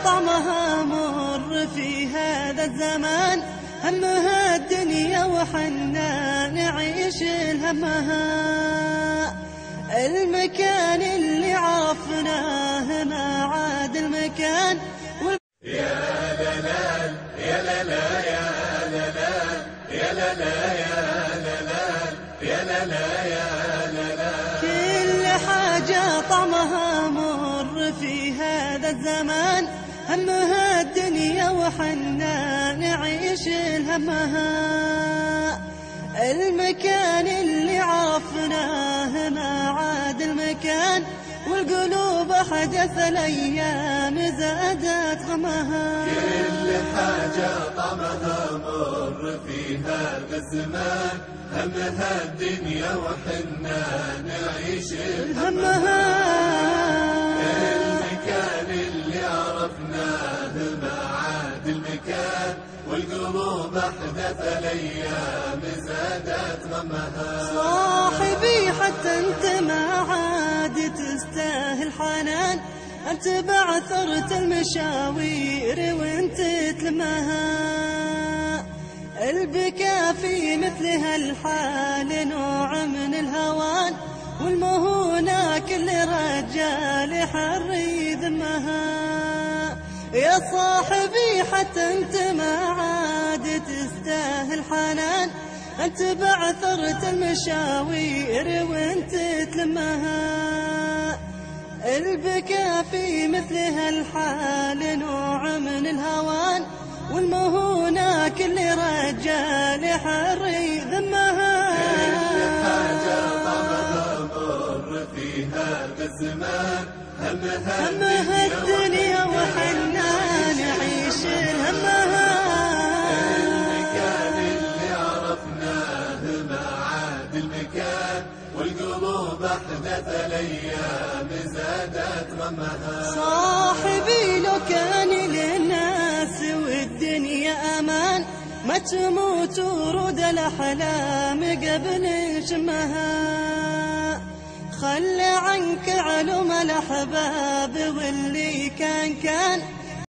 طعمها مر في هذا الزمان، همها الدنيا وحنا نعيش همها. المكان اللي عرفناه ما عاد المكان. يا لالال يا لالا يا لالال يا لالا يا لالال يا لالا يا لالال. كل حاجة طعمها مر في هذا الزمان، همها الدنيا وحنا نعيش همها. المكان اللي عرفناه ما عاد المكان، والقلوب حدث الأيام زادت غمها. كل حاجة طعمها مر في هذا الزمان، همها الدنيا وحنا نعيش همها. المكان اللي عرفناه ما عاد المكان، والقلوب أحدث الأيام زادت غمها. صاحبي حتى انت ما عاد تستاهل حنان، انت بعثرت المشاوير وانت تلمها. البكاء في مثل هالحال نوع من الهوان، والمهونة كل رجال حري ذمها. يا صاحبي حتى انت ما عاد تستاهل حنان، انت بعثرت المشاوير وانت تلمها. البكاء في مثل هالحال نوع من الهوان، والمهونة كل رجال حري ذمها. كل حاجة طعمها مر في هذا الزمان، همها الدنيا وحنا نعيش همها. المكان اللي عرفناه ما عاد المكان، والقلوب أحدث الأيام زادت غمها. صاحبي لو كان للناس والدنيا أمان، ما تموت ورود الأحلام قبل شمها. خلى عنك علوم الأحباب واللي كان